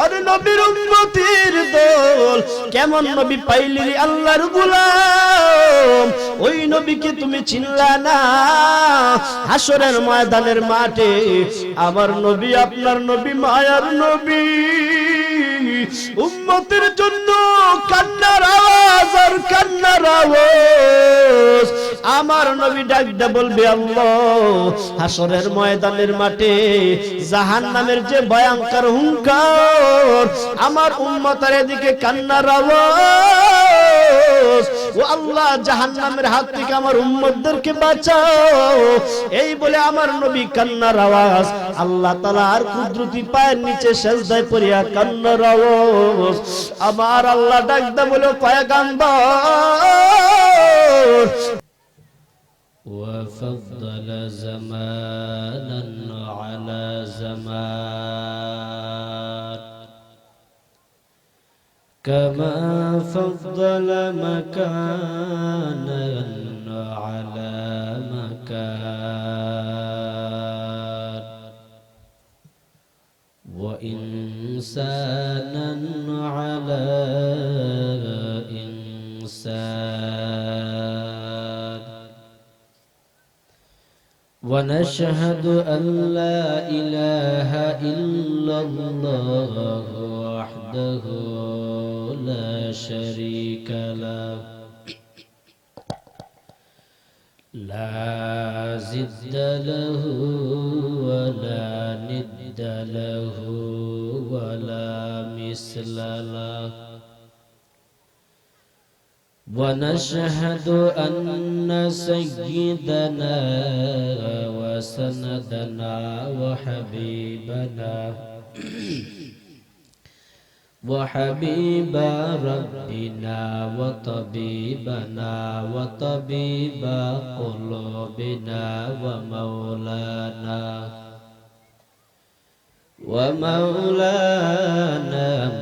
আর নবীর উম্মতের দল কেমন নবী পাইলি রে আল্লাহর গোলাম ওই নবীকে তুমি চিনলা না হাসরের ময়দানের মাঠে আমার নবী আপনার নবী মায়ার নবী উম্মতের জন্য কান্নার আওয়াজ আর কান্নার আওয়াজ আমার নবী ডাকতে বলবে আল্লাহ হাসরের ময়দানের মাঠে জাহান্নামের যে ভয়ঙ্কর হুঙ্কার আমার উম্মতের এদিকে কান্নার আওয়াজ ও আল্লাহ জাহান্নামের হাত থেকে আমার উম্মতদেরকে বাঁচাও এই বলে আমার নবী কান্নার আওয়াজ আল্লাহ তাআলার কুদরতি পায়ের নিচে সেজদায় পড়িয়া কান্নার আওয়াজ আমার আল্লাহ ডাকতে বলে পয়গম্বর وفضل زمانا على زمان كما فضل مكانا على مكان وإنسانا على إنسان ونشهد أن لا إله إلا الله وحده لا شريك له لا ضد له ولا ند له ولا مثل له ونشهد أن سيدنا وسندنا وحبيب ربنا وطبيبنا وطبيب قلوبنا ومولانا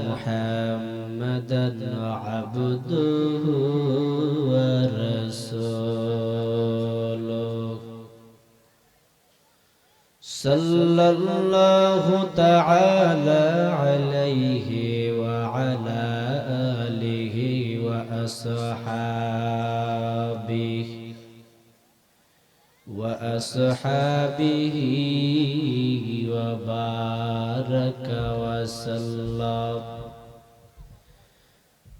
محمدا عبده ورسوله صلى الله تعالى عليه وعلى آله وأصحابه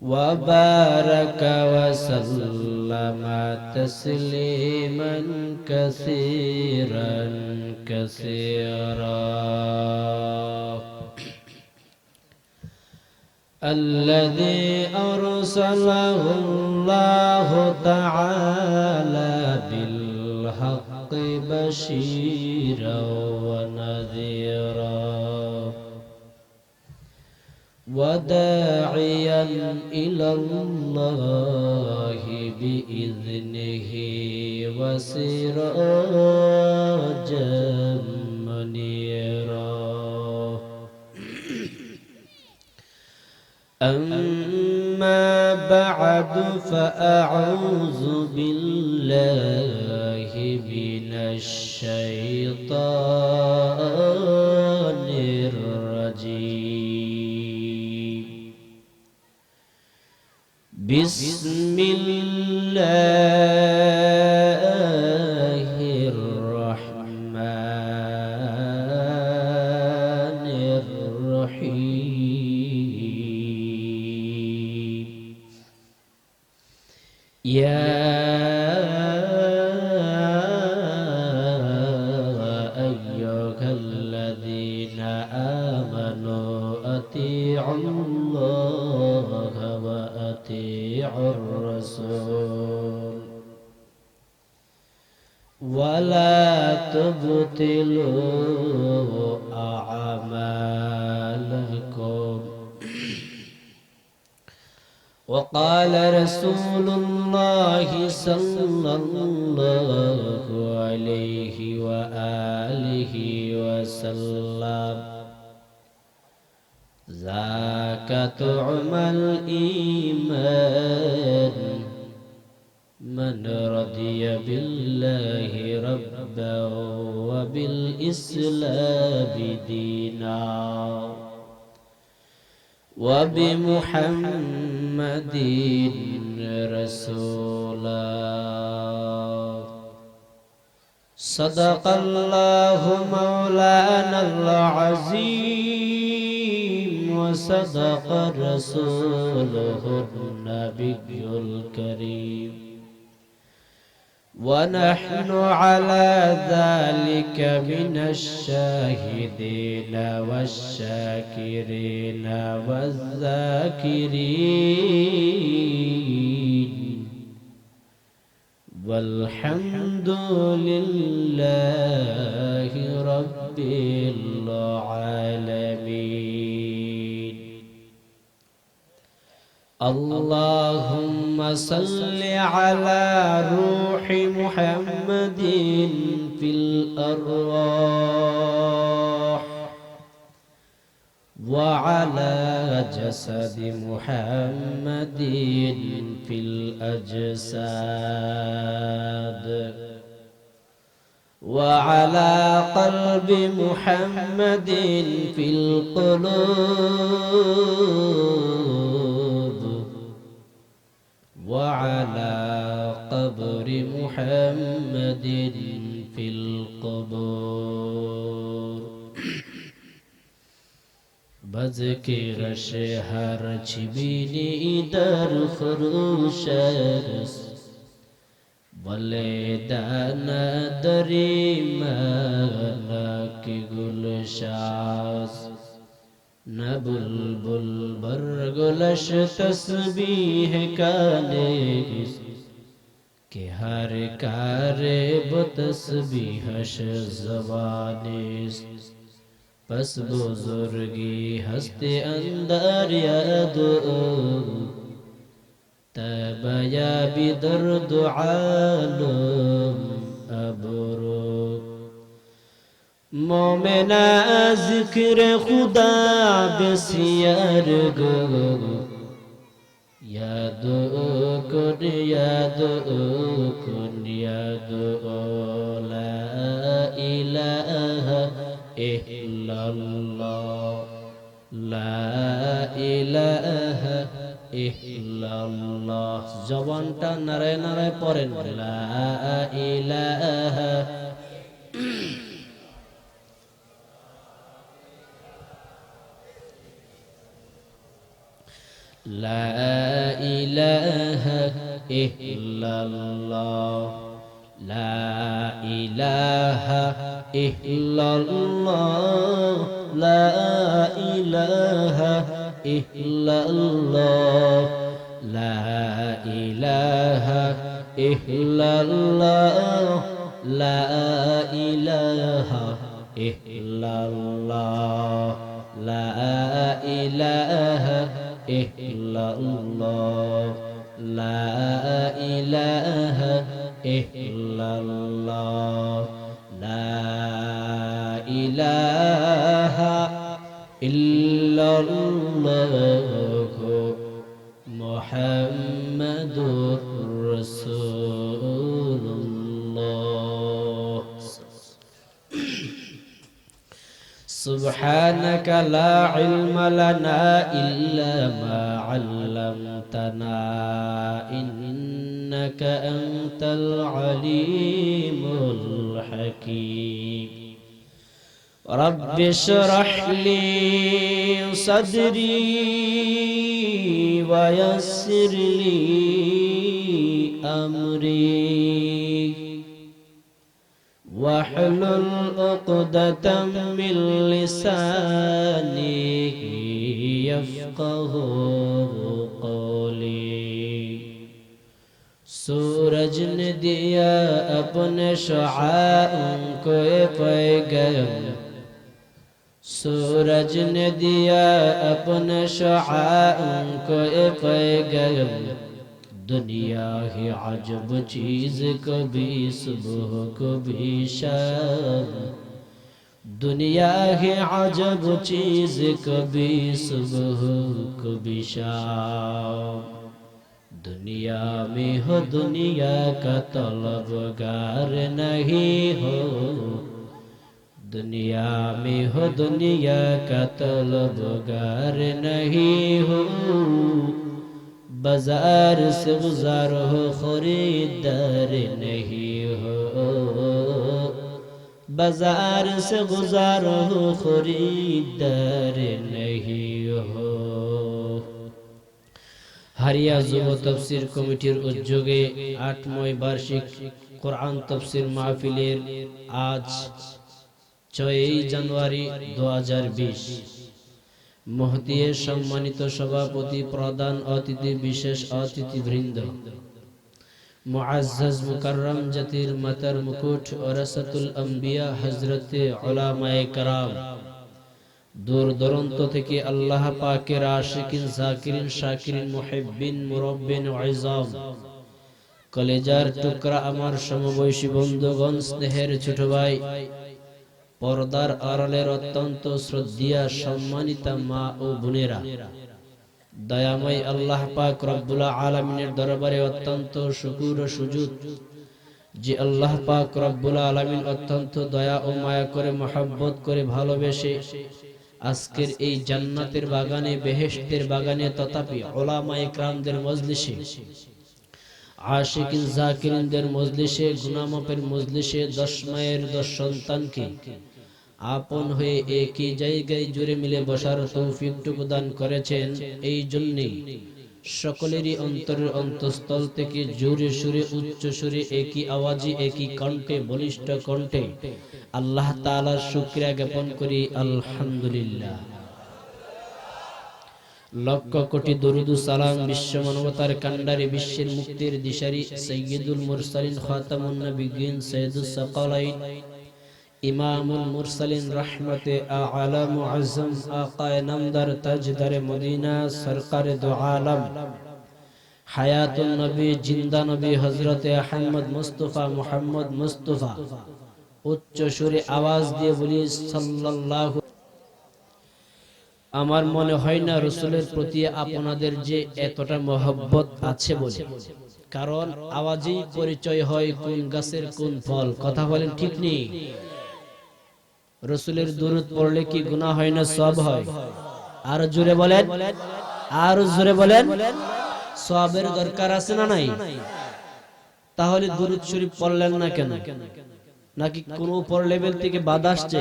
وبارك وسلم تسليما كثيرا الذي أرسله الله تعالى بالحق بشيرا ونذيرا وداعيا إلى الله بإذنه وسراجا منيرا أما بعد فأعوذ بالله من الشيطان الرجيم بسم الله الرحمن الرحيم يا أيها الذين آمنوا أطيعوا الله وأطيعوا الرسول ولا تبطلوا أعمالكم وقال رسول الله صلى الله عليه وآله وسلم ذاك طعم الإيمان من رضي بالله ربا وبالإسلام دينا وبمحمد رسولا صدق الله مولانا العظيم وصدق رسوله النبي الكريم ونحن على ذلك من الشاهدين والشاكرين والذاكرين والحمد لله رب العالمين. اللهم صل على روح محمد في الأرواح وعلى جسد محمد في الأجساد وعلى قلب محمد في القلوب وعلى قبر محمد في القبور. بذكر شهر چبینی در خروشرس ولیدان دری ملک گلشاس نبلبل برگلش تسبیح کانیس کہ ہر کارے بتسبیحش زبانیس پس بزرگی ہستے اندر یادو تبایا بدرد عالم ابرو مومنا ذکر خدا بسیار گو یادو کن لا الہ الا اللہ لا الہ الا اللہ. জবানটা নাড়ায় নাড়ায় পড়েন লা ইলাহা لا إله إلا الله لا إله إلا الله لا إله إلا الله لا إله إلا الله لا إله إلا الله لا إله إلا الله لا إله إلا الله لا إله إلا الله محمد رسول الله. سبحانك لا علم لنا إلا ما علمتنا إنك أنت العليم الحكيم. رب اشرح لي صدري ويسر لي أمري واحلل عقدة من لساني يفقه قولي. सूरज ने दिया अपने शुआओं को पैगाम सूरज ने दिया अपने शुआओं को पैगाम दुनिया ही अजब चीज कभी सुबह कभी शाम दुनिया ही अजब चीज कभी सुबह कभी शाम. दुनिया में हो दुनिया का तलबगार नहीं हो दुनिया में हो दुनिया का तलबगार नहीं हो, बाजार से गुजार हो खरीदार नहीं हो, बाजार से गुजार हो खरीदार नहीं हो। হারিয়া যুব তাফসীর কমিটির উদ্যোগে ৮ম বার্ষিক কোরআন তাফসীর মাহফিলের আজ ৬ই জানুয়ারি ২০২০ মহতিয়ে সম্মানিত সভাপতি, প্রধান অতিথি, বিশেষ অতিথিবৃন্দ, মুআজ্জাজ মুকাররম জাতির মাতার মুকুট ওরাসাতুল আম্বিয়া হযরতে উলামায়ে কেরাম, দূর দূরান্ত থেকে আল্লাহ পাকের আশিকিন, জাকিরিন, শাকিরিন, মুহিব্বিন, মুরাব্বিন, ইজাম, কলেজার টুকরা আমার সমবয়সী বন্ধুগণ, স্নেহের ছোট ভাই, পর্দার আড়ালের অত্যন্ত শ্রদ্ধেয়া সম্মানিতা মা ও বোনেরা, দয়াময় আল্লাহ পাক রব্বুল আলামিনের দরবারে অত্যন্ত শুকর ও সুজুদ যে আল্লাহ পাক রব্বুল আলামিন অত্যন্ত দয়া ও মায়া করে, মহব্বত করে, ভালোবেসে আজকের এই জান্নাতের বাগানে, বেহেশতের বাগানে, তথাপি উলামায়ে কেরামদের মজলিসে, আশিকিন জাকিরিনদের মজলিসে, গুনাহমাফের মজলিসে 10 মায়ের 10 সন্তানকে আপন হয়ে একই জায়গায় জুড়ে মিলে বসার তৌফিকটুকু দান করেছেন। এই জন্যই সকলেরই অন্তরের অন্তঃস্থল থেকে জোরে সুরে, উচ্চ সুরে, একই আওয়াজে, একই কণ্ঠে, বলিষ্ঠ কণ্ঠে আল্লাহ তাআলার শুকরিয়া জ্ঞাপন করি, আলহামদুলিল্লাহ। লক্ষ কোটি দরুদ ও সালাম বিশ্ব মানবতার কান্ডারি, বিশ্বের মুক্তির দিশারি, সাইয়্যিদুল মুরসালিন, খাতামুন নবিয়্যিন, সাইয়্যিদুস সাকালাইন, ইমামুল মুরসালিন, রহমতে আ'লা মুআজ্জম, আকায়ে নামদার, তাজদারে মদিনা, সরকারে দু আলম, হায়াতুন নবী, জিন্দা নবী হযরতে আহমদ মুস্তাফা, মুহাম্মদ মুস্তাফা, উচ্চ সুরে আওয়াজ দিয়ে বলি সাল্লাল্লাহু। আমার মনে হয় না রাসূলের প্রতি আপনাদের যে এতটা মহব্বত আছে বলে, কারণ আওয়াজেই পরিচয় হয় কোন গাছের কোন ফল। কথা বলেন ঠিক নেই? রাসূলের দুরূদ পড়লে কি গুনাহ হয় না সওয়াব হয়? আর জোরে বলেন, আর জোরে বলেন। সওয়াবের দরকার আছে না নাই? তাহলে দুরূদ শরীফ পড়লেন না কেন? নাকি কোন উপর লেভেল থেকে বাধা আসছে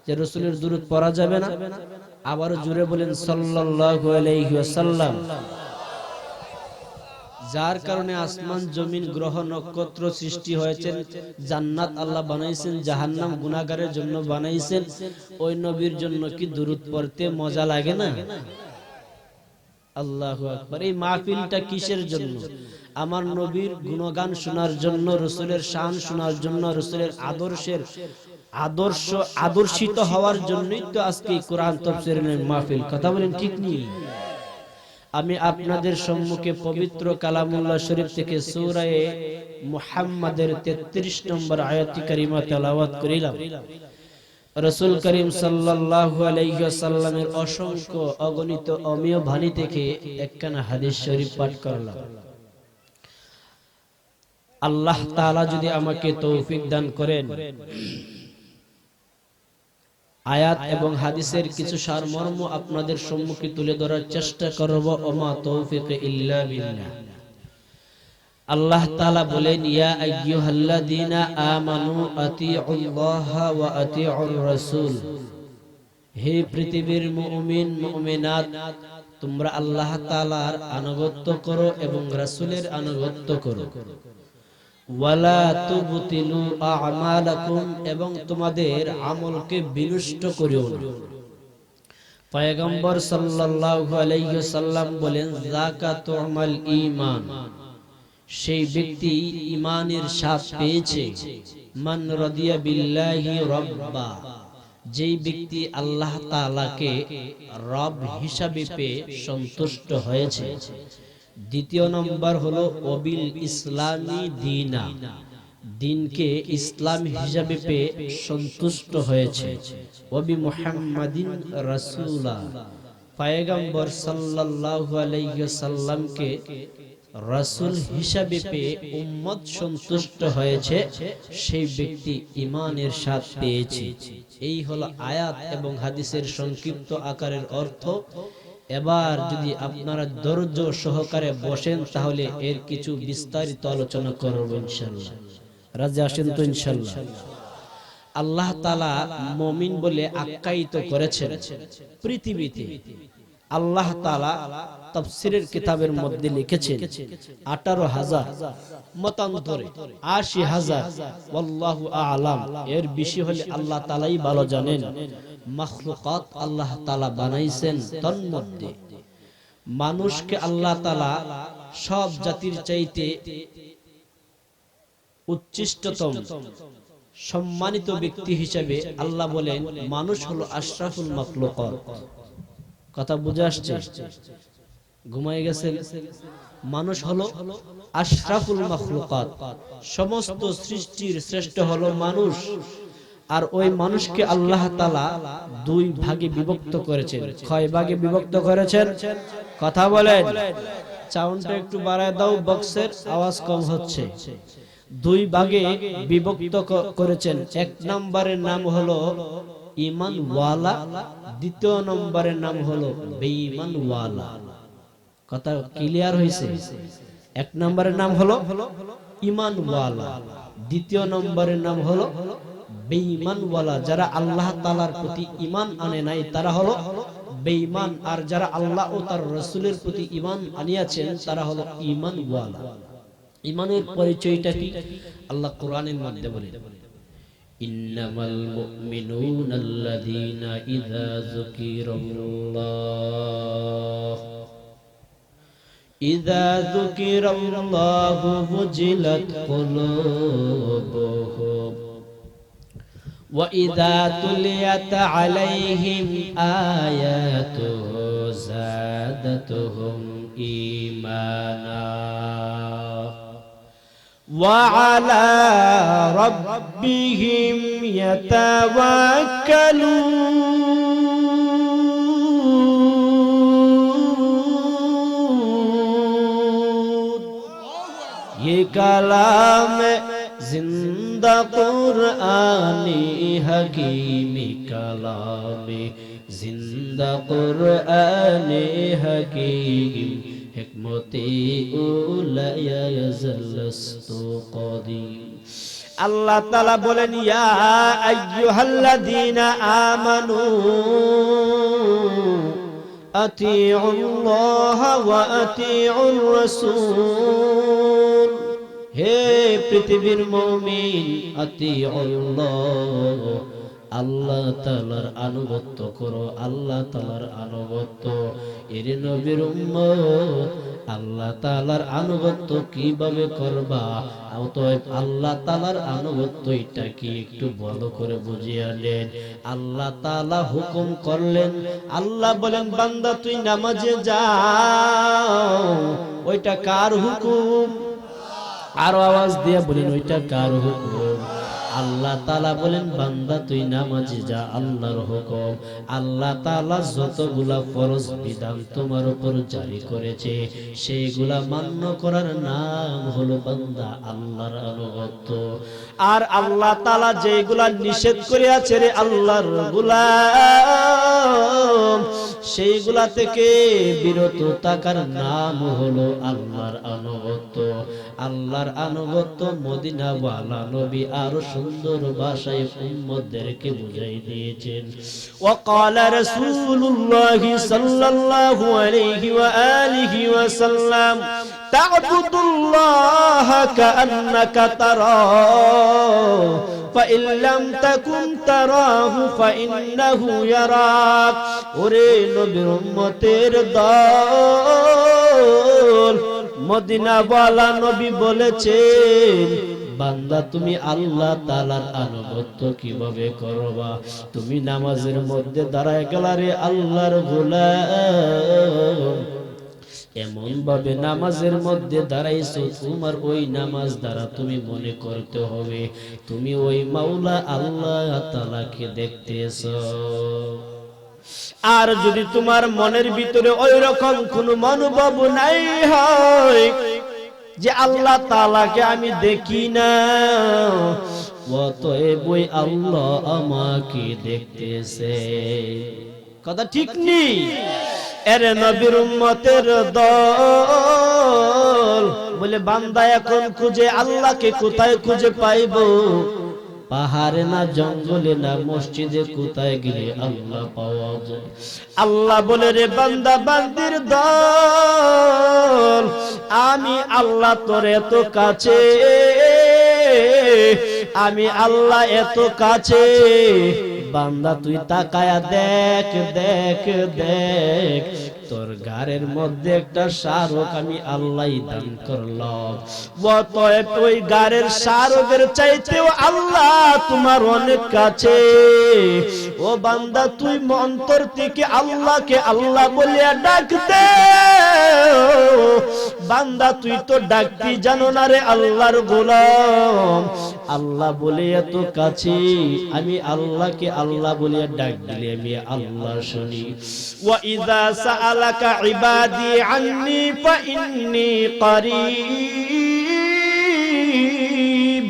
যে রাসূলের দুরূদ পড়া যাবে না? আবার জোরে বলেন সাল্লাল্লাহু আলাইহি ওয়াসাল্লাম। যার কারণে আসমান, জমিন, গ্রহ, নক্ষত্র সৃষ্টি হয়েছে, জান্নাত আল্লাহ বানাইছেন, জাহান্নাম গুনাহগারের জন্য বানাইছেন। ওই নবীর জন্য কি দুরূদ পড়তে মজা লাগে না? আল্লাহু আকবার। এই মাহফিলটা কিসের জন্য? আমার নবীর গুণগান শোনার জন্য, রাসূলের শান শোনার জন্য, রাসূলের আদর্শিত হওয়ার জন্যই তো আজকে কোরআন তাফসীরের মাহফিল। কথা বলেন ঠিক নেই? আমি আপনাদের সম্মুখে পবিত্র কালামুল্লাহ শরীফ থেকে সূরা মুহাম্মাদের 33 নম্বর আয়াত কারিমা তেলাওয়াত করিলাম। রাসূল করিম সাল্লাল্লাহু আলাইহি ওয়াসাল্লামের অসংখ্য অগণিত অমেয় বাণী থেকে একখানা হাদিস শরীফ পাঠ করলাম। আল্লাহ তাআলা যদি আমাকে তৌফিক দান করেন, আয়াত এবং হাদিসের কিছু সারমর্ম আপনাদের সম্মুখে তুলে ধরার চেষ্টা করব। ওমা তৌফিক ইল্লা বিল্লাহ। আল্লাহ তাআলা বলেন, ইয়া আইয়ুহাল্লাযীনা আমানু আতিউল্লাহা ওয়া আতিউর রাসূল। হে পৃথিবীর মুমিন মুমিনাত, তোমরা আল্লাহ তাআলার আনুগত্য করো এবং রাসূলের আনুগত্য করো। ওয়ালা তুবতিলু আ'মালাকুম, এবং তোমাদের আমলকে বিনষ্ট করিও না। পয়গম্বর সাল্লাল্লাহু আলাইহি ওয়াসাল্লাম বলেন, যাকাতুল ঈমান, সেই ব্যক্তি ঈমানের স্বাদ পেয়েছে। মান রাদিয়া বিল্লাহি রাব্বা, যেই ব্যক্তি আল্লাহ তাআলাকে রব হিসাবে পেয়ে সন্তুষ্ট হয়েছে। দ্বিতীয় নম্বর হলো ওবিল ইসলামি দীনা, দিনকে ইসলাম হিসাবে পেয়ে সন্তুষ্ট হয়েছে। ওবি মুহাম্মাদিন রাসূলা, পয়গম্বর সাল্লাল্লাহু আলাইহি ওয়াসাল্লামকে রাসূল হিসাবে পেয়ে উম্মত সন্তুষ্ট হয়েছে, সেই ব্যক্তি ঈমানের স্বাদ পেয়েছে। এই হলো আয়াত এবং হাদিসের সংক্ষিপ্ত আকারের অর্থ। এবার যদি আপনারা ধৈর্য সহকারে বসেন তাহলে এর কিছু বিস্তারিত আলোচনা করব ইনশাআল্লাহ। রাজি আছেন তো ইনশাআল্লাহ? আল্লাহ তাআলা মুমিন বলে আখ্যায়িত করেছেন পৃথিবীতে। আল্লাহ তাআলা তাফসীরের কিতাবের মধ্যে লিখেছেন 18,000 মতান্তরে 80,000, আল্লাহু আ'লাম, এর বেশি হলে আল্লাহ তাআলাই ভালো জানেন, মাখলুকাত আল্লাহ তাআলা বানাইছেন। তন্মধ্যে মানুষকে আল্লাহ তাআলা সব জাতির চাইতে উচ্চতম সম্মানিত ব্যক্তি হিসেবে আল্লাহ বলেন মানুষ হলো আশরাফুল মাখলুকাত। কথা বুঝে আসছে? ঘুমায় গেছেন? মানুষ হলো আশরাফুল মাখলুকাত, সমস্ত সৃষ্টির শ্রেষ্ঠ হলো মানুষ। আর ওই মানুষকে আল্লাহ তাআলা দুই ভাগে বিভক্ত করেছেন। কয় ভাগে বিভক্ত করেছেন? কথা বলেন। সাউন্ডটা একটু বাড়ায় দাও, বক্সের আওয়াজ কম হচ্ছে। দুই ভাগে বিভক্ত করেছেন। এক নম্বরের নাম হলো ঈমান ওয়ালা, দ্বিতীয় নম্বরের নাম হলো বেঈমান ওয়ালা। কথা ক্লিয়ার হয়েছে? এক নম্বরের নাম হলো ঈমান ওয়ালা, দ্বিতীয় নম্বরের নাম হলো বেঈমান ওয়ালা। যারা আল্লাহ তাআলার প্রতি ঈমান আনে নাই তারা হলো বেঈমান, আর যারা আল্লাহ ও তার রাসূলের প্রতি ঈমান আনিয়াছেন তারা হলো ঈমান ওয়ালা। ঈমানের পরিচয়টা কি? আল্লাহ কোরআনের মধ্যে বলেন, ইন্নামাল মুমিনুনাল্লাযীনা ইযা যুকিরাল্লাহু ওয়াজিলাত কুলুবুহুম ওয়া ইযা তুলিয়াত আলাইহিম আয়াতুহু যাদাতুহুম ঈমানা وعلى ربهم يتوكلون। ये कलाम जिंदा कुरानी हकीमी कलाम जिंदा कुरानी हकीम হিকমতে উলায়া ইয়াজলস্তু কদিম। আল্লাহ তাআলা বলেন, ইয়া আইয়ুহাল্লাযীনা আমানু আতিউল্লাহ ওয়া আতিউর রাসূল। হে পৃথিবীর মুমিন, আতিউল্লাহ, আল্লাহ তাআলার আনুগত্য করো, আল্লাহ তাআলার আনুগত্য। এর নবীর উম্মত, আল্লাহ তাআলার আনুগত্য কিভাবে করবা? অতএব আল্লাহ তাআলার আনুগত্য এটা কি একটু ভালো করে বুঝিয়ে নেন। আল্লাহ তাআলা হুকুম করলেন, আল্লাহ বলেন বান্দা তুই নামাজে যাও, ওইটা কার হুকুম? আরো আওয়াজ দিয়ে বলেন, ওইটা কার হুকুম? আল্লাহ তাআলা বলেন বান্দা তুই নামাজে যা, আল্লাহর হুকুম। আল্লাহ তাআলা যতগুলা ফরজ বিধান তোমার উপর জারি করেছে সেগুলা মান্য করার নাম হলো বান্দা আল্লাহর আনুগত্য। আর আল্লাহ তাআলা যেগুলা নিষেধ করেছে রে আল্লাহর গোলাম, সেইগুলা থেকে বিরত থাকার নাম হলো আল্লাহর আনুগত্য। আল্লাহর আনুগত্য মদিনা ওয়ালা নবী আরো সুন্দর ভাষায় উম্মতদেরকে বুঝাই দিয়েছেন। ওয়াকালা রাসূলুল্লাহি সাল্লাল্লাহু আলাইহি ওয়া আলিহি ওয়াসাল্লাম, তা'বুদুল্লাহা কাআন্নাকা তারাহু ফাইন লাম তাকুন তারাহু ফাইন্নাহু ইয়ারাক। ওরে নবীর উম্মতের দল, মদিনাওয়ালা নবী বলেছেন বান্দা তুমি আল্লাহ তাআলার আনুগত্য কিভাবে করবা? তুমি নামাজের মধ্যে দাঁড়ায় গেলা রে আল্লাহর গোলাম, এমন ভাবে নামাজের মধ্যে দাঁড়াইছো তোমার ওই নামাজ দ্বারা তুমি মনে করতে হবে তুমি ওই মাওলা আল্লাহ তাআলাকে দেখতেছো। আর যদি তোমার মনের ভিতরে ওই রকম কোন মনোভাব নাই হয় যে আল্লাহ তাআলাকে আমি দেখি না, অতএব ওই আল্লাহ আমাকে দেখতেছে। কথা ঠিক নেই? এরে নবীর উম্মতের দল বলে বান্দা এখন খুঁজে আল্লাহকে কোথায় খুঁজে পাইবো? পাহাড়ে না জঙ্গলে না মসজিদে, কোথায় গেলে আল্লাহ পাওয়া যায়? আল্লাহ বলে রে বান্দা বান্দির দল, আমি আল্লাহ তোর এত কাছে, আমি আল্লাহ এত কাছে, বান্দা তুই তাকায়া দেখ দেখ দেখ, তোর ঘরের মধ্যে একটা শাহরুখ আমি আল্লাহ দান করলাম। অতএব ওই ঘরের শাহরুখের চাইতেও আল্লাহ তোমার অনেক কাছে। ও বান্দা তুই অন্তর থেকে আল্লাহকে আল্লাহ বলিয়া ডাক দে। বান্দা তুই তো ডাকতি জানো না রে আল্লাহর গোলাম, আল্লাহ বলে এত কাছে, আমি আল্লাহকে আল্লাহ বলিয়া ডাক দিলে আমি আল্লাহ শুনি। ওয়া ইযা সাআলাকা ইবাদি আন্নী ফাইন্নী করিব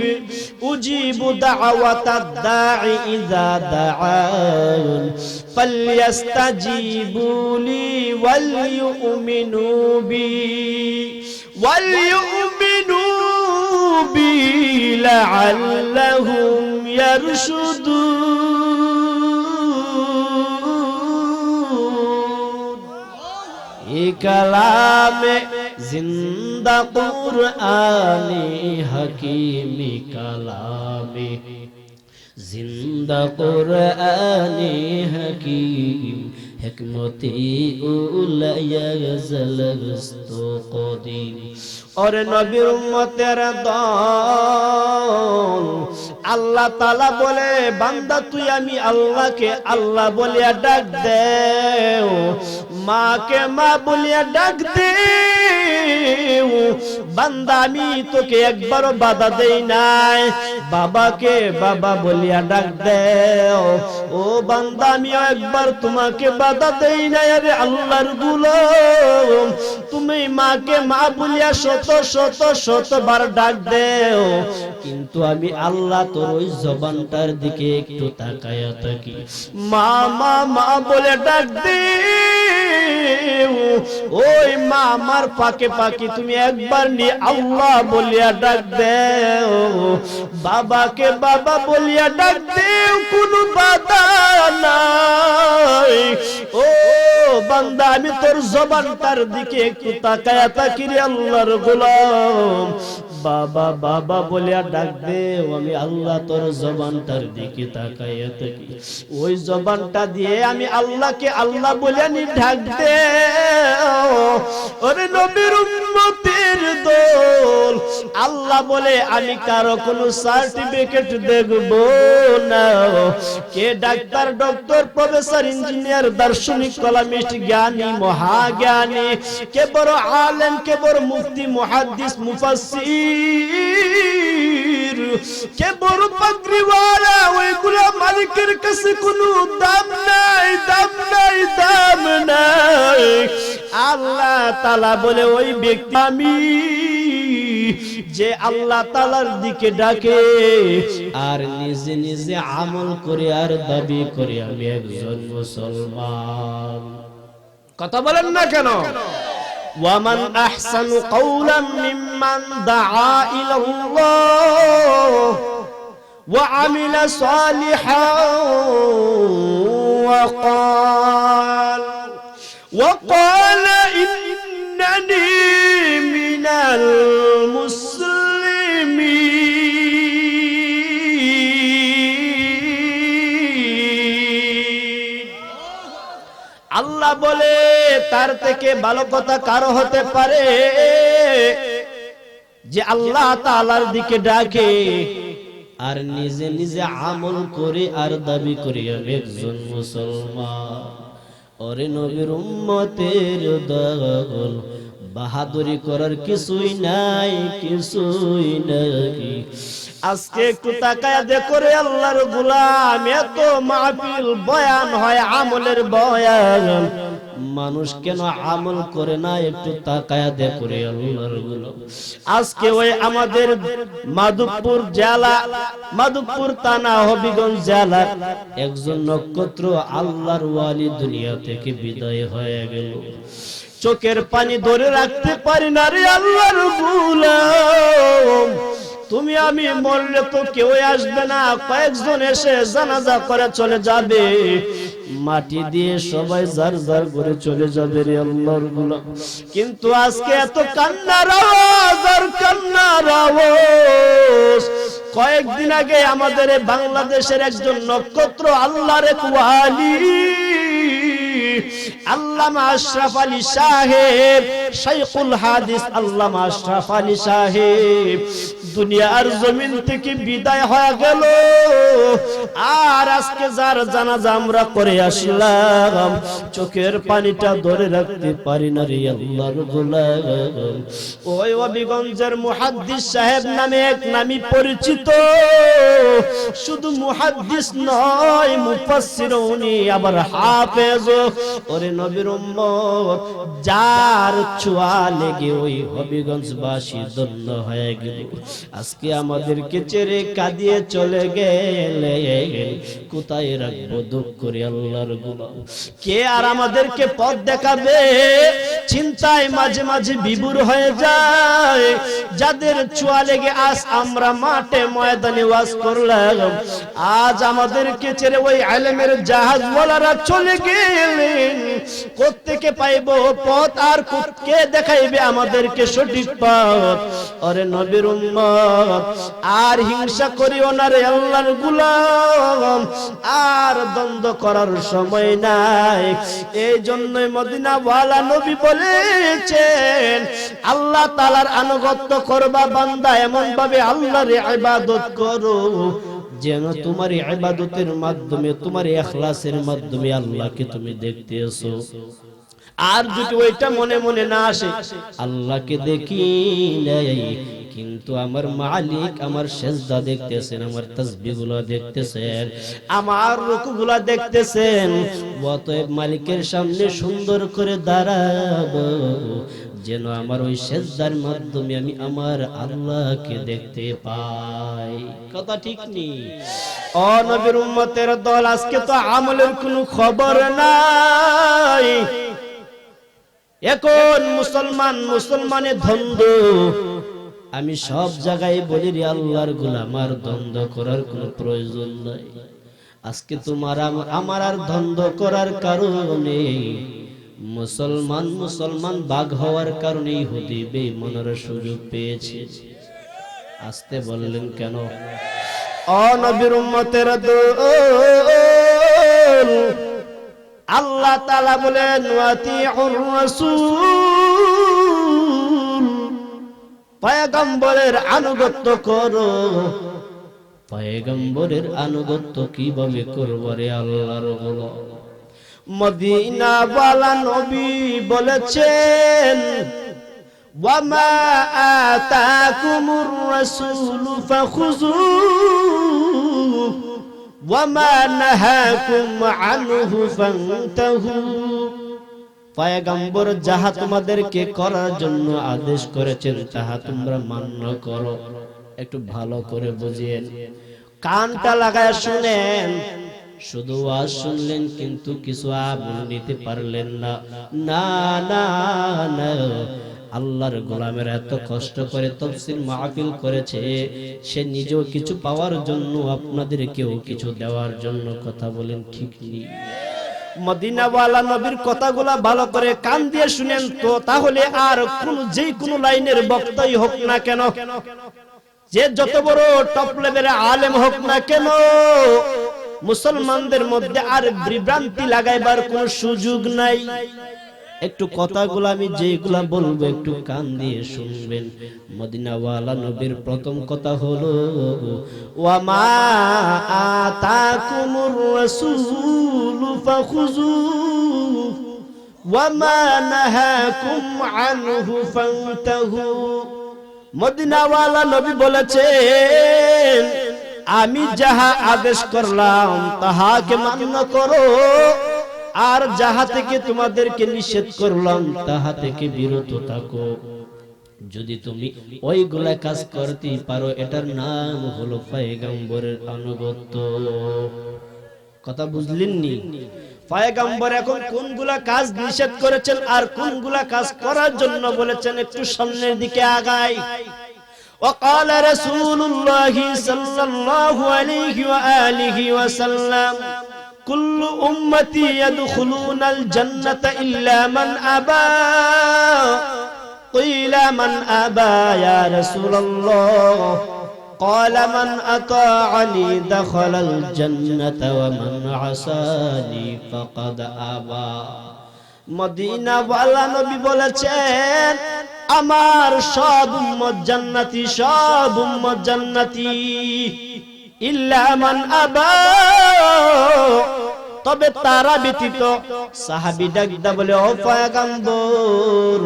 উজিবু দাওয়াতাদ দাঈ ইযা দাআন ফালইস্তাজিবু লি ওয়াল ইউমিনু বি লাআল্লাহুম ইয়ারশুদুন। এ কালামে জিন্দা কুরআনে হাকিমি কালামে জিন্দা কুরআনে হাকিম হিকমতি উলায়া জালস্ত কদিম। ওরে নবীর উম্মতের দল, আল্লাহ তাআলা বলে বান্দা তুই আমি আল্লাহকে আল্লাহ বলিয়া ডাক দে, মাকে মা বলিয়া ডাক দে। বান্দা আমি তোকে একবারও বাধা দেই নাই, বাবাকে বাবা বলিয়া ডাক দে। ও বান্দা আমিও একবার তোমাকে বাধা দেই নাই। আরে আল্লাহর গোলাম, তুমি মাকে মা বলিয়া শত শত শতবার ডাক দেও, কিন্তু আমি আল্লাহ তোর ওই জবানটার দিকে একটু তাকায়া থাকি। মা মা মা বলে ডাক দে। ওই মা আমার পাকে পাকে তুমি একবার নিয়ে আল্লাহ বলিয়া ডাক দেও, বাবাকে বাবা বলিয়া ডাক দেও, কোনো বাধা নাই। ও বান্দা আমি তোর জবানটার দিকে একটু তাকায়া থাকি রে আল্লাহর গোলাম। বাবা বাবা বলিয়া ডাক দে, আমি আল্লাহ তোর জবানটার দিকে তাকায়া থাকি। ওই জবানটা দিয়ে আমি আল্লাহকে আল্লাহ বলিয়া নি ডাক দে। ওরে নবীর উম্মতের দল, আল্লাহ বলে আমি কারো কোনো সার্টিফিকেট দেখব না। কে ডাক্তার ডক্টর প্রফেসর ইঞ্জিনিয়ার দার্শনিক কলামিস্ট জ্ঞানী মহাজ্ঞানী, কে বড় আলেম, কে বড় মুফতি মুহাদ্দিস মুফাসসির, কে বড় পাগড়িওয়ালা, ওইগুলা মালিকের কাছে কোনো দাম নাই, দাম নাই, দাম নাই। আল্লাহ তাআলা বলে ওই ব্যক্তি আমি যে আল্লাহ তাআলার দিকে ডাকে আর নিজে নিজে আমল করে আর দাবি করে আমি একজন মুসলমান। কথা বলেন না কেন? ওয়ামান আহসানু কাওলাম মিম্মান দাআ ইলাল্লাহ ওয়া আমিলা সালিহান ওয়া ক্বালা ইন্নানি মিনাল মুসলিমিন। আল্লাহ বলে তার থেকে ভালো কথা কারো হতে পারে যে আল্লাহ তাআলার দিকে ডাকে আর নিজে নিজে আমল করে আর দাবি করে আমি একজন মুসলমান। ওরে নবীর উম্মতের দল, বাহাদুরি করার কিছুই নাই, কিছুই নাই। আজকে একটু তাকায়া দেখো রে আল্লাহর গোলাম, এত মাহফিল বয়ান হয় আমলের বয়ান, মানুষ কেন আমল করে না একটু তাকায়া দেখো রে আল্লাহর গোলাম। আজকে ওই আমাদের মাধবপুর জেলা, মাধবপুর থানা, হবিগঞ্জ জেলা একজন নক্ষত্র আল্লাহর ওয়ালি দুনিয়া থেকে বিদায় হয়ে গেল। চোখের পানি ধরে রাখতে পারি না রে আল্লাহর গোলাম। তুমি আমি মরলে তো কেউ আসবে না, কয়েকজন এসে জানাজা করে চলে যাবে, মাটি দিয়ে সবাই যার যার করে চলে যাবে রে আল্লাহর গোলাম। কিন্তু আজকে এত কান্নার আওয়াজ আর কান্নার আওয়াজ। কয়েকদিন আগে আমাদের বাংলাদেশের একজন নক্ষত্র আল্লাহর এক ওয়ালি আল্লামা আশরাফ আলী সাহেব, শাইখুল হাদিস আল্লামা আশরাফ আলী সাহেব দুনিয়ার জমিন থেকে বিদায় হয়ে গেল। আর আজকে যার জানাজা আমরা করে আসলাম, চোখের পানিটা ধরে রাখতে পারি না রে আল্লাহর গোলাম। ওই হবিগঞ্জের মুহাদ্দিস সাহেব নামে এক নামী পরিচিত, শুধু মুহাদ্দিস নয়, মুফাসসির উনি আবার হাফেজ। ওরে নবীর উম্মত, যার ছোঁয়া লেগে ওই হবিগঞ্জবাসী ধন্য হয়ে গেল। আজকে আমাদেরকে ছেড়ে কাঁদিয়ে চলে গেলে কোথায় রাখবো দুঃখ করে আল্লাহর গোলাম। কে আর আমাদেরকে পথ দেখাবে? চিন্তায় মাঝে মাঝে বিভোর হয়ে যায়। যাদের ছোঁয়া লেগে আজ আমরা মাঠে ময়দানে ওয়াজ করলাম, আজ আমাদেরকে ছেড়ে ওই আলেমের জাহাজওয়ালারা চলে গেলেন। কোত্থেকে পাইবো পথ আর কে দেখাইবে আমাদেরকে সঠিক পথ? ওরে নবীর উম্মত, আর হিংসা করিও না রে আল্লাহর গোলাম, আর দ্বন্দ্ব করার সময় নাই। এই জন্যই মদিনাওয়ালা নবী বলেছেন, আল্লাহ তাআলার আনুগত্য করবা বান্দা, এমন ভাবে আল্লাহর ইবাদত করো যেন তোমার ইবাদতের মাধ্যমে, তোমার ইখলাসের মাধ্যমে আল্লাহকে তুমি দেখতে আসো। আর যদি ওইটা মনে মনে না আসে, আল্লাহকে দেখি নাই কিন্তু আমার মালিক আমার সেজদা দেখতেছেন, আমার তাসবিহগুলো দেখতেছেন, আমার রুকুগুলো দেখতেছেন, অতএব মালিকের সামনে সুন্দর করে দাঁড়াবো যেন আমার ওই সেজদার মাধ্যমে আমি আমার আল্লাহকে দেখতে পাই। কথা ঠিক নেই? ও নবীর উম্মতের দল, আজকে তো আমলের কোনো খবর নাই। এখন মুসলমানের দ্বন্দ্ব। আমি সব জায়গায় বলি রে আল্লাহর গোলাম, আর দ্বন্দ্ব করার কোনো প্রয়োজন নাই। আজকে তোমার আমার আর দ্বন্দ্ব করার কারণে মুসলমান বাঘ হওয়ার কারণে ইহুদি বেঈমানরা সুযোগ পেয়েছে। আসতে বললেন কেন? ও নবীর উম্মতের দল, আল্লাহ তাআলা বলেন ওয়াতিউর রাসূল, পয়গম্বরের আনুগত্য করো। পয়গম্বরের আনুগত্য কিভাবে করব রে আল্লাহর গোলাম? মদিনাওয়ালা নবী বলেছেন, ওয়ামা আতাকুমুর রাসূলু ফাখুযুহু ওয়ামা নাহাকুম আনহু ফান্তাহু। পয়গম্বর যাহা তোমাদেরকে করার জন্য আদেশ করেছেন তাহা তোমরা মান্য করো। একটু ভালো করে বুঝিয়েন, কানটা লাগায় শুনেন। শুধু ওয়াজ শুনলেন কিন্তু কিছু আমল নিতে পারলেন না। না না না, আল্লাহর গোলামের এত কষ্ট করে তাফসীর মাহফিল করেছে, সে নিজেও কিছু পাওয়ার জন্য, আপনাদেরকেও কিছু দেওয়ার জন্য। কথা বলেন ঠিক নেই? মদিনাওয়ালা নবীর কথাগুলা ভালো করে কান দিয়ে শুনেন তো, তাহলে আর যে কোনো লাইনের বক্তাই হোক না কেন, যে যত বড় টপ লেভেলের আলেম হোক না কেন, মুসলমানদের মধ্যে আর বিভ্রান্তি লাগাইবার কোন সুযোগ নাই। একটু কথাগুলো আমি যেগুলা বলবো একটু কান দিয়ে শুনবেন। মদিনাওয়ালা নবীর প্রথম কথা হলো, ওয়ামা আতাকুমুর রাসূলু ফাখুযুহু ওয়ামা নাহাকুম আনহু ফান্তাহু। মদিনাওয়ালা নবী বলেছেন, আমি যাহা আদেশ করলাম তাহাকে মান্য করো, আর যাহা থেকে তোমাদেরকে নিষেধ করলাম তাহা থেকে বিরত থাকো। যদি তুমি ওইগুলা কাজ করতে পারো, এটার নাম হলো পয়গম্বরের আনুগত্য। কথা বুঝলেন নি? পয়গম্বর এখন কোনগুলা কাজ নিষেধ করেছেন আর কোনগুলা কাজ করার জন্য বলেছেন, একটু সামনের দিকে আগাই। وقال رسول الله صلى الله عليه وآله وسلم كل أمتي يدخلون الجنة إلا من أبى قيل من أبى يا رسول الله قال من أطاعني دخل الجنة ومن عصاني فقد أبى মদিনা ওয়ালা নবী বলেছেন, আমার সব উম্মত জান্নাতি, সব উম্মত জান্নাতি, ইল্লা মান আবা, তবে তারা ব্যতীত। সাহাবী ডাকদা বলে, ও পয়গম্বর,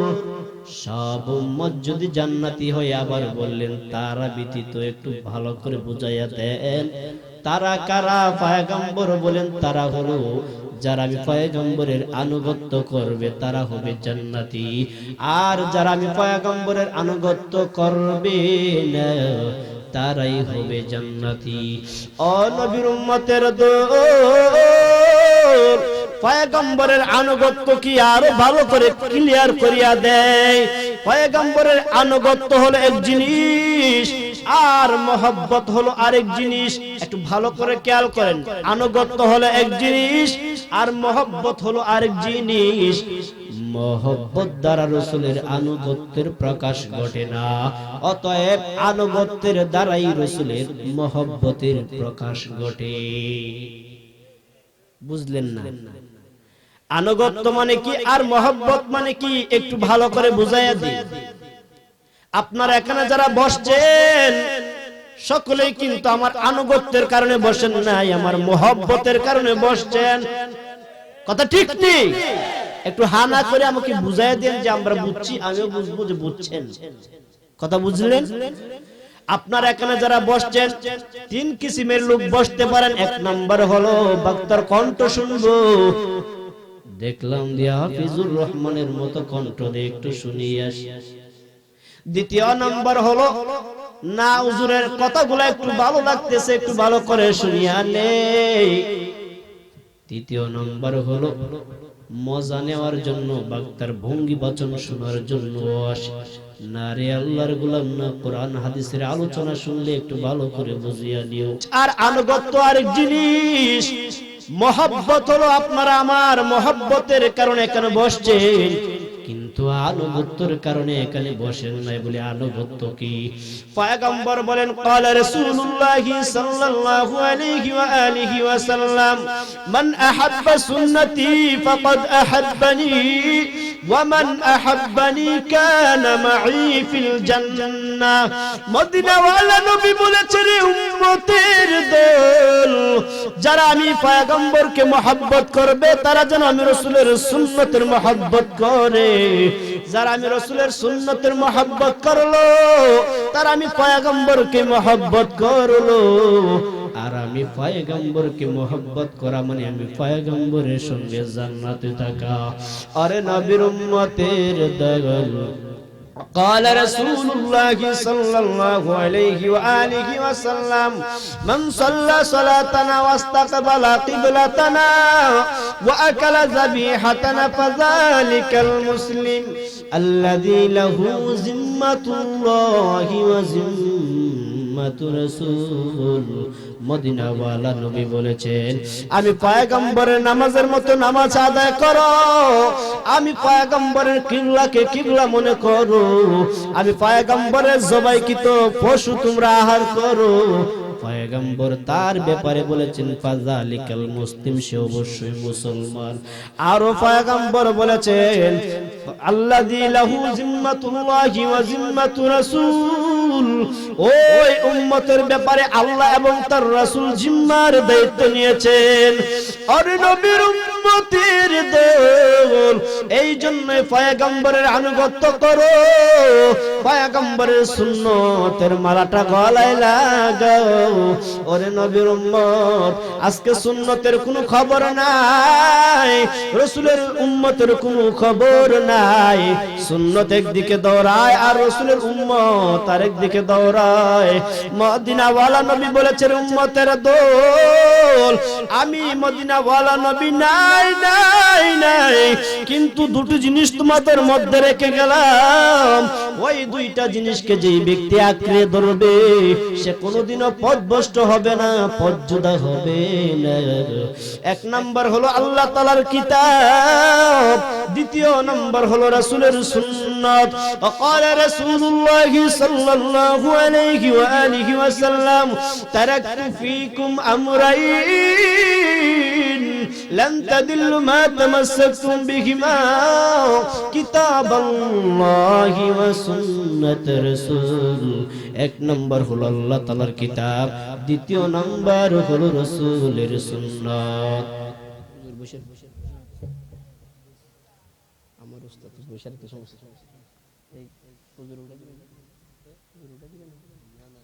সব উম্মত যদি জান্নাতি হয়, আবার বললেন তারা ব্যতীত, একটু ভালো করে বুঝাইয়া দেন তারা কারা? পয়গম্বর বলেন, তারা হলো যারা আমি পয়গম্বরের আনুগত্য করবে তারা হবে জান্নাতি, আর যারা আমি পয়গম্বরের আনুগত্য করবে না তারাই হবে জান্নাতি। ও নবীর উম্মতের দল, পয়গম্বরের আনুগত্য কি আরো ভালো করে ক্লিয়ার করিয়া দেয়। পয়গম্বরের আনুগত্য হলো এক জিনিস, আর মহব্বত হলো আরেক জিনিস। একটু ভালো করে খেয়াল করেন, আনুগত্য হলো এক জিনিস আর মহব্বত হলো আরেক জিনিস। মহব্বত দ্বারা রাসূলের আনুগত্যের প্রকাশ ঘটে না, অতএব আনুগত্যের দ্বারাই রাসূলের মহব্বতের প্রকাশ ঘটে। বুঝলেন না? আনুগত্য মানে কি আর মহব্বত মানে কি একটু ভালো করে বুঝাইয়া দিই। আপনারা এখানে যারা বসছেন সকলেই কিন্তু আমার আনুগত্যের কারণে বসেন নাই, আমার মহব্বতের কারণে বসছেন। কথা ঠিক নেই? একটু হানা করে আমাকে বুঝাইয়া দেন যে আমরা বুঝছি, আমিও বুঝবো যে বুঝছেন। কথা বুঝলেন? আপনারা এখানে যারা বসছেন তিন কিসিমের লোক বসতে পারেন। এক নাম্বার হলো বক্তার কণ্ঠ শুনবো, দেখলাম দিয়া হাফিজুর রহমানের মতো কণ্ঠ দিয়ে একটু শুনিয়ে আসি। দ্বিতীয় নাম্বার হলো না, হুজুরের কথাগুলো একটু ভালো লাগতেছে, একটু ভালো করে শুনিয়া নেই। তৃতীয় নাম্বার হলো মজা নেওয়ার জন্য, বক্তার ভঙ্গি বচন শোনার জন্য আসে। না রে আল্লাহর গোলাম, না কোরআন হাদিসের আলোচনা শুনলে একটু ভালো করে বুঝিয়া নিও। আর আনুগত্য আরেক জিনিস, মহব্বত হলো আপনারা আমার মহব্বতের কারণে এখানে বসছেন, কিন্তু আনুগত্যের কারণে এখানে বসেন নাই বলে আনুগত্য কি? পয়গম্বর বলেন, قال رسول الله صلى الله عليه واله وسلم من احب سنتي فقد احبني ومن احبني كان معي في الجنه। মদিনা ওয়ালা নবী বলেছেন, উম্মতের দল, যারা আমি পয়গম্বরকে মহব্বত করবে তারা যেন আমি রাসূলের সুন্নতের মহব্বত করে। যারা আমি রাসূলের সুন্নতের মহব্বত করলো তারা আমি পয়গম্বরকে মহব্বত করলো। আর আমি পয়গম্বরকে মহব্বত করা মানে আমি পয়গম্বরের সঙ্গে জান্নাতে থাকা। আরে নবীর উম্মতের দল। قال رسول الله صلى الله عليه وآله وسلم من صلى صلاتنا واستقبل قبلتنا وأكل ذبيحتنا فذلك المسلم الذي له ذمة الله وذمة رسول। মদিনা ওয়ালা নবী বলেছেন, আমি পয়গম্বরের নামাজের মতো নামাজ আদায় করো, আমি পয়গম্বরের কিবলাকে কিবলা মনে করো, আমি পয়গম্বরের জবাইকৃত পশু তোমরা আহার করো। পয়গম্বর তার ব্যাপারে বলেছেন ফাযালিকাল মুসলিম, সে অবশ্যই মুসলমান। আর পয়গম্বর বলেছেন আল্লাযী লাহু জিম্মাতুল্লাহি ওয়া জিম্মাতু রাসূল, ওই উম্মতের ব্যাপারে আল্লাহ এবং তার রাসূল জিম্মার দায়িত্ব নিয়েছেন। আর নবীর উম্মতের দল, এই জন্য পয়গম্বরের আনুগত্য করো, পয়গম্বরের সুন্নতের মালাটা গলায় লাগাও। ওরে নবীর উম্মত, আজকে সুন্নতের কোনো খবর নাই, রাসূলের উম্মতের কোনো খবর নাই। সুন্নত একদিকে দৌড়ায় আর রাসূলের উম্মত আরেক দিকে দৌড়ায়। মদিনাওয়ালা নবী বলেছেন উম্মতের দল, আমি মদিনাওয়ালা নবী নাই নাই নাই, কিন্তু দুটো জিনিস তোমাদের মধ্যে রেখে গেলাম। ওই দুইটা জিনিসকে যেই ব্যক্তি আঁকড়ে ধরবে সে কোনোদিনও পথভ্রষ্ট হবে না, পথজোদা হবে না। এক নাম্বার হলো আল্লাহ তাআলার কিতাব, দ্বিতীয় নাম্বার হলো রাসূলের সুন্নাত। وقال رسول الله صلى الله عليه وآله وسلم تركت فيكم أمرين لن تضلوا ما تمسكتم بهما كتاب الله وسنة رسول। এক নম্বর হলো আল্লাহ তাআলার কিতাব, দ্বিতীয় নম্বর হলো রাসূলের সুন্নাত। আমার উস্তাদ বসার কি সমস্যা? এই হুজুরটা দিবেন, হুজুরটা দিবেন না না,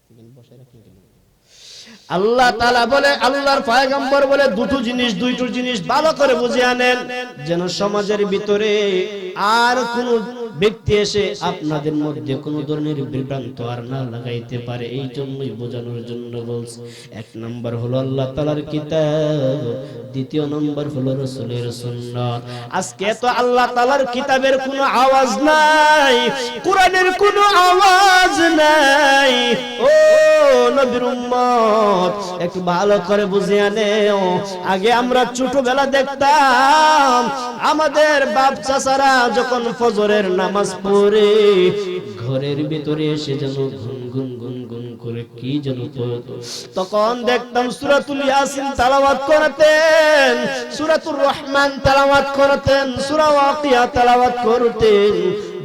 তিনি বসায় রাখেন কেন? আল্লাহ তাআলা বলে, আল্লাহর পয়গম্বর বলে দুটো জিনিস ভালো করে বুঝে আনেন, যেন সমাজের ভিতরে আর কোন ব্যক্তি এসে আপনাদের মধ্যে কোন ধরনের বিভ্রান্ত আর না লাগাইতে পারে, এই জন্যই বোঝানোর জন্য বলছে। এক নাম্বার হলো আল্লাহ তাআলার কিতাব, দ্বিতীয় নাম্বার হলো রাসূলের সুন্নাত। আজকে তো আল্লাহ তাআলার কিতাবের কোনো আওয়াজ নাই, কোরআনের কোনো আওয়াজ নাই। ও নবীর উম্মত, একটু ভালো করে বুঝে আনেও। আগে আমরা ছোটবেলা দেখতাম আমাদের বাপ চাচারা যখন ফজরের নামাজ পড়ে ঘরের ভিতরে এসে যেন গুনগুন গুনগুন করে কি যেন পড়তো, তখন দেখতাম সূরাতুল ইয়াসিন তেলাওয়াত করতেন, সূরাতুর রহমান তেলাওয়াত করতেন, সূরা ওয়াকিয়া তেলাওয়াত করতেন।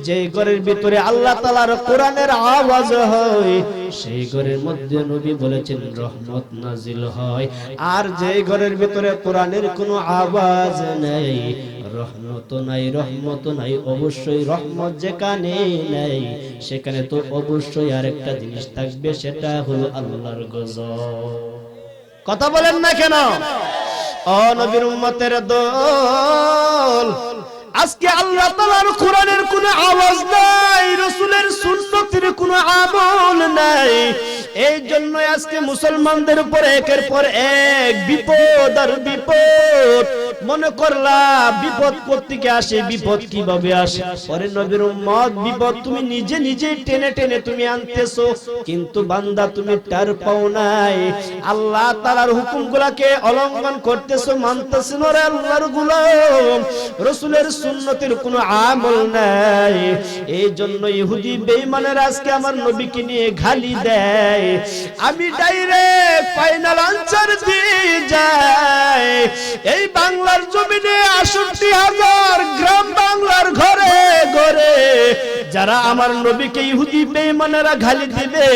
যে ঘরের ভিতরে আল্লাহ তাআলার কোরআনের আওয়াজ হয় সেই ঘরের মধ্যে নবী বলেছেন রহমত নাজিল হয়। আর যে ঘরের ভিতরে কোরআনের কোনো আওয়াজ নেই, রহমত নাই, রহমত নাই, অবশ্যই রহমত যেখানে নেই সেখানে তো অবশ্যই আরেকটা জিনিস থাকবে, সেটা হলো আল্লাহর গজব। কথা বলেন না কেন? ও নবীর উম্মতের দল, আজকে আল্লাহ তাআলার কোরআনের কোনো আওয়াজ নাই, রাসূলের সুন্নতের কোনো আমল নাই। এই জন্য আজকে মুসলমানদের উপর একের পর এক বিপদ আর বিপদ। মনে করলা বিপদ কোত্থেকে আসে, বিপদ কিভাবে আসে? পরে নবীর উম্মত, বিপদ তুমি নিজে নিজে টেনে টেনে তুমি আনতেছো, কিন্তু বান্দা তুমি তার পাও নাই। আল্লাহ তাআলার হুকুমগুলোকে অলঙ্ঘন করতেছো, মানতেছো না রে আল্লাহর গোলাম, রাসূলের সুন্নতের কোনো আমল নাই। এই জন্য ইহুদি বেঈমানেরা আজকে আমার নবীকে নিয়ে গালি দেয়। আমি ডাইরেক্ট ফাইনাল আনসার দিয়ে যাই, এই বাংলার জমিনে ৬৮,০০০ গ্রাম বাংলার ঘরে ঘরে যারা আমার নবীকে ইহুদি বেঈমানেরা গালি দিবে,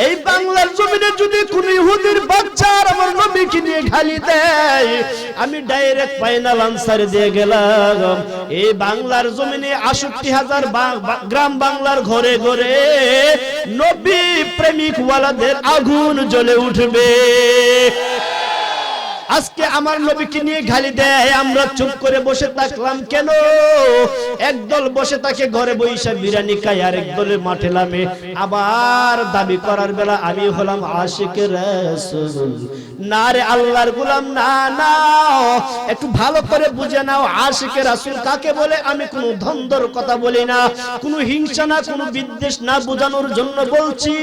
এই বাংলার জমিনে যদি কোন ইহুদির বাচ্চা আমার নবীকে নিয়ে গালি দেয়, আমি ডাইরেক্ট ফাইনাল আনসার দিয়ে গেলাম, এই বাংলার জমিনে ৬৮,০০০ গ্রাম বাংলার ঘরে ঘরে নবী প্রেমিক ওয়ালাদের আগুন জ্বলে উঠবে। আজকে আমার নবীকে নিয়ে গালি দেয়, আমরা চুপ করে বসে থাকলাম কেন? একদল বসে থাকে ঘরে বৈশা বিরিয়ানি খায়, আর একদলের মাঠে নামে আবার দাবি করার বেলা আমি হলাম আশিকে রাসূল। না রে আল্লাহর গোলাম, না না, একটু ভালো করে বুঝে নাও আশিকে রাসূল কাকে বলে। আমি কোনো দ্বন্দ্বের কথা বলি না, কোনো হিংসা না, কোনো বিদ্বেষ না, বোঝানোর জন্য বলছি।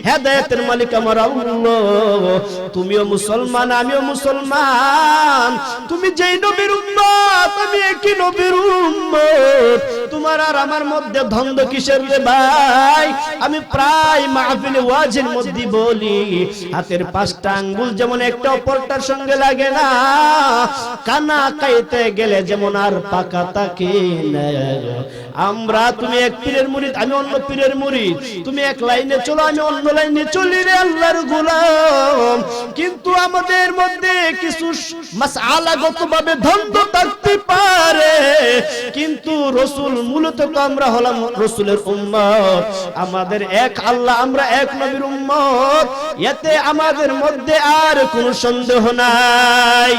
হেদায়েতের মালিক আমার আল্লাহ। তুমিও মুসলমান, আমিও মুসলমান, তুমি যেই নবীর উম্মত আমি একই নবীর উম্মত। তোমার তোমার আর আমার মধ্যে দ্বন্দ্ব কিসের রে ভাই? আমি প্রায় মাহফিলে ওয়াজের মধ্যে বলি, হাতের 5টা আঙ্গুল যেমন একটা অপরটার সঙ্গে লাগে না, কানা কাইতে গেলে যেমন আর পাকা থাকে না। আমরা, তুমি এক পীরের মুরিদ, আমি অন্য পীরের মুরিদ, তুমি এক লাইনে চলো, আমি অন্য লাইনে চলি রে আল্লাহর গোলাম। কিন্তু আমাদের মধ্যে কিছু মাসআলাগতভাবে দ্বন্দ্ব থাকতে পারে, কিন্তু রাসূল, মূলত তো আমরা হলাম রাসূলের উম্মত, আমাদের এক আল্লাহ, আমরা এক নবীর উম্মত, এতে আমাদের মধ্যে আর কোনো সন্দেহ নাই।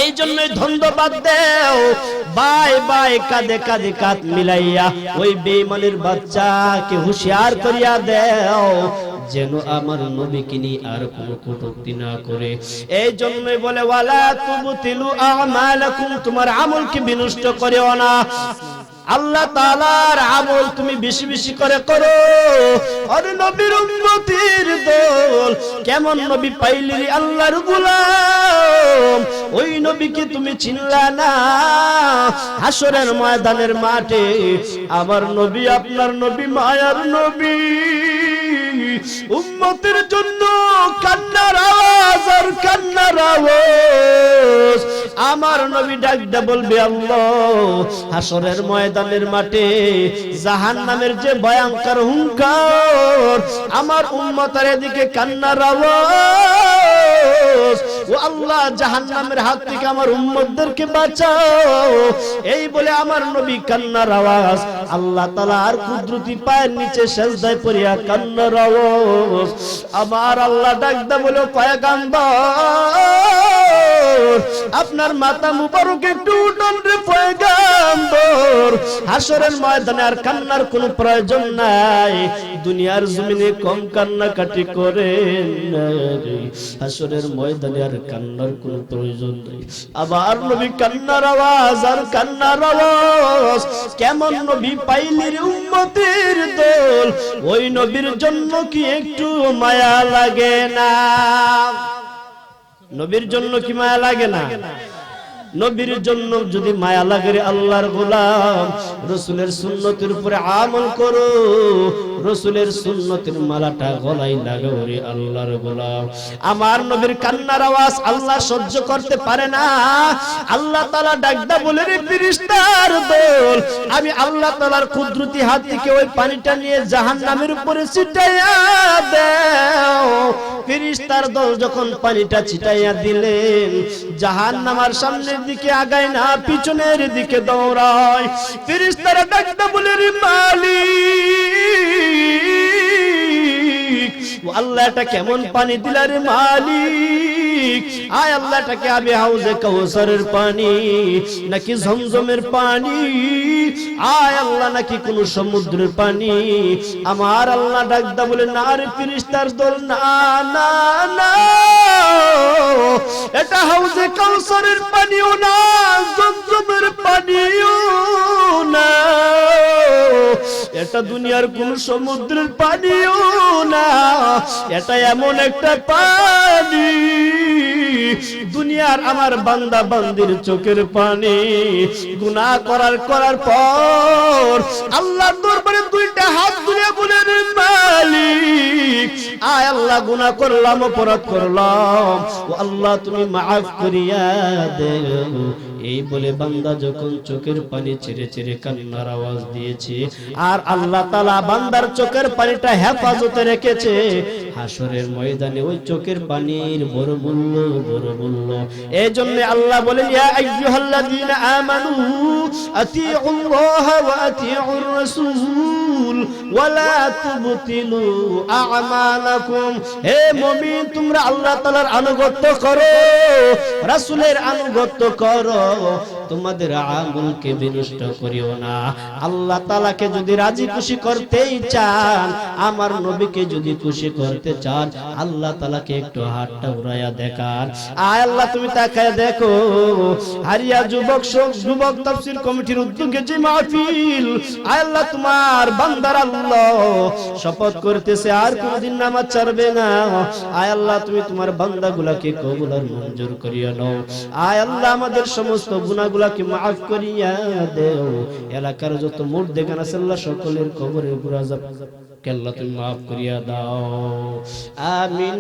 এই জন্যই দ্বন্দ্ব বাদ দেও, বাই বাই কাঁধে কাঁধে কাঁধ মিলাইয়া ওই বেঈমানের বাচ্চাকে হুঁশিয়ার করিয়া দেও যেন আমার নবীকে নিয়ে আর কোনো কটূক্তি না করে। এই জন্যই বলে ওয়ালা তুবতিলু আমালাকুম, তোমার আমলকে বিনষ্ট করিও না। আল্লাহ তাআলার আমল তুমি বেশি বেশি করে করো। আর নবীর উম্মতের দল, কেমন নবী পাইলি রে আল্লাহর গোলাম, ওই নবীকে তুমি চিনলা না। হাসরের ময়দানের মাঠে আমার নবী, আপনার নবী, মায়ার নবী, উম্মতের জন্য কান্নার আওয়াজ আর কান্নার আওয়াজ। আমার নবী ডাকতে বলবে আল্লাহ, হাসরের ময়দানের মাঠে জাহান্নামের যে ভয়ঙ্কর হুঙ্কার, আমার উম্মতের এদিকে কান্নার আওয়াজ। ও আল্লাহ, জাহান্নামের হাত থেকে আমার উম্মতদেরকে বাঁচাও। এই বলে আমার নবী কান্নার আওয়াজ, আল্লাহ তাআলার কুদরতি পায়ের নিচে সিজদায় পড়িয়া কান্নার আওয়াজ। আমার আল্লাহ ডাকতে বলে পয়গম্বর, আপনার মাথা মুবারক একটু উঠান রে পয়গম্বর। হাসরের ময়দানে আর কান্নার কোনো প্রয়োজন নাই, দুনিয়ার জমিনে কম কান্নাকাটি করেন না রে, হাসরের ময়দানে আর কান্নার কোনো প্রয়োজন নেই। আবার নবী কান্নার আওয়াজ আর কান্নার আওয়াজ। কেমন নবী পাইলি রে উম্মতের দল, ওই নবীর জন্য কি একটু মায়া লাগে না? নবীর জন্য কি মায়া লাগে না? নবীর জন্য যদি মায়া লাগে রে আল্লাহর গোলাম, রাসূলের সুন্নতের উপরে আমল করো, রাসূলের সুন্নতের মালাটা গলায় লাগাও রে আল্লাহর গোলাম। আমার নবীর কান্নার আওয়াজ আল্লাহ সহ্য করতে পারে না। আল্লাহ তাআলা ডাকদা বলে রে ফেরেশতার দল, আমি আল্লাহ তাআলার কুদরতি হাত থেকে ওই পানিটা নিয়ে জাহান্নামের উপরে ছিটাইয়া দাও। ফেরেশতার দল যখন পানিটা ছিটাইয়া দিলেন, জাহান্নামের সামনে দিকে আগায় না, পিছনের দিকে দৌড়ায়। ফেরেশতারা ডাকতে বলে রে মালিক, ও আল্লাহ, এটা কেমন পানি দিলা রে মালিক? আয় আল্লাহ, এটাকে আবে হাউজে কাউসারের পানি নাকি ঝমঝমের পানি? আয় আল্লাহ, নাকি কোন সমুদ্রের পানি? আমার আল্লাহ ডাকদা বলে না রে ফেরেশতার দল, না না না, এটা হাউজে কাউসারের পানিও না, জমজমের পানিও না, এটা দুনিয়ার কোন সমুদ্রের পানিও না, এটা এমন একটা পানি, দুনিয়ার আমার বান্দা বান্দির চোখের পানি। গুনাহ করার পর আল্লাহর দরবারে দুইটা হাত তুলে বলে রে মালিক, আয় আল্লাহ, গুনাহ করলাম, অপরাধ করলাম, ও আল্লাহ তুমি মাফ করিয়া দেও। এই বলে বান্দা যখন চোখের পানি ছেড়ে ছেড়ে কান্নার আওয়াজ দিয়েছে, আর আল্লাহ তাআলা বান্দার চোখের পানিটা হেফাজতে রেখেছে, হাসরের ময়দানে ওই চোখের পানির বড় মূল্য, বড় মূল্য। এই জন্য আল্লাহ বলেন, ইয়া আইয়ুহাল্লাযীনা আমানু আতিউল্লাহ ওয়া আতিউর রাসূল ওয়া লা তুবতিলু আমালাকুম। হে মুমিন, তোমরা আল্লাহ তাআলার আনুগত্য করো, রাসূলের আনুগত্য করো, তোমাদের আমলকে বিনষ্ট করিও না। আল্লাহ তাআলাকে যদি রাজি খুশি করতেই চান, আমার নবীকে যদি খুশি করতে চান, আল্লাহ তাআলাকে একটু হাতটা উড়াইয়া দেখান। আয় আল্লাহ, তুমি তাকায় দেখো, হারিয়া যুবক তাফসীর কমিটির উদ্যোগে যে মাহফিল, আয় আল্লাহ, তোমার বান্দার আল্লাহ শপথ করতেছে আর কোনদিন নামাজ ছাড়বে না। আয় আল্লাহ, তুমি তোমার বান্দাগুলোকে কবুল আর মঞ্জুর করিয়া নাও। আয় আল্লাহ, আমাদের সমস্ত গুনাহগুলো গুনাহগুলোকে মাফ করিয়া দেও। এলাকার যত মুর্দেগান আছে আল্লাহ সকলের কবরের গুনাহ আল্লাহ তুমি মাফ করিয়া দাও। আমিন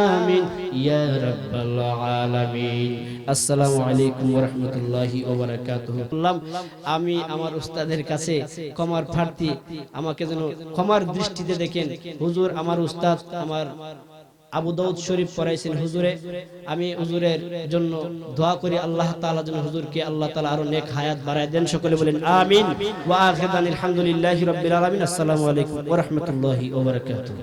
আমিন ইয়া রাব্বাল আলামিন। আসসালামু আলাইকুম ওয়া রাহমাতুল্লাহি ওয়া বারাকাতুহু। আমি আমার উস্তাদের কাছে ক্ষমার প্রার্থী, আমাকে যেন ক্ষমার দৃষ্টিতে দেখেন। হুজুর আমার উস্তাদ আমার আবু দাউদ শরীফ পড়াইছেন হুজুরে, আমি হুজুরের জন্য দোয়া করি আল্লাহ তাআলা যেন হুজুরকে আল্লাহ তাআলা আরো নেক হায়াত বাড়ায় দেন। সকলে বলেন আমিন। ওয়া আখিরান আলহামদুলিল্লাহি রাব্বিল আলামিন। আসসালামু আলাইকুম ওয়া রাহমাতুল্লাহি ওয়া বারাকাতুহু।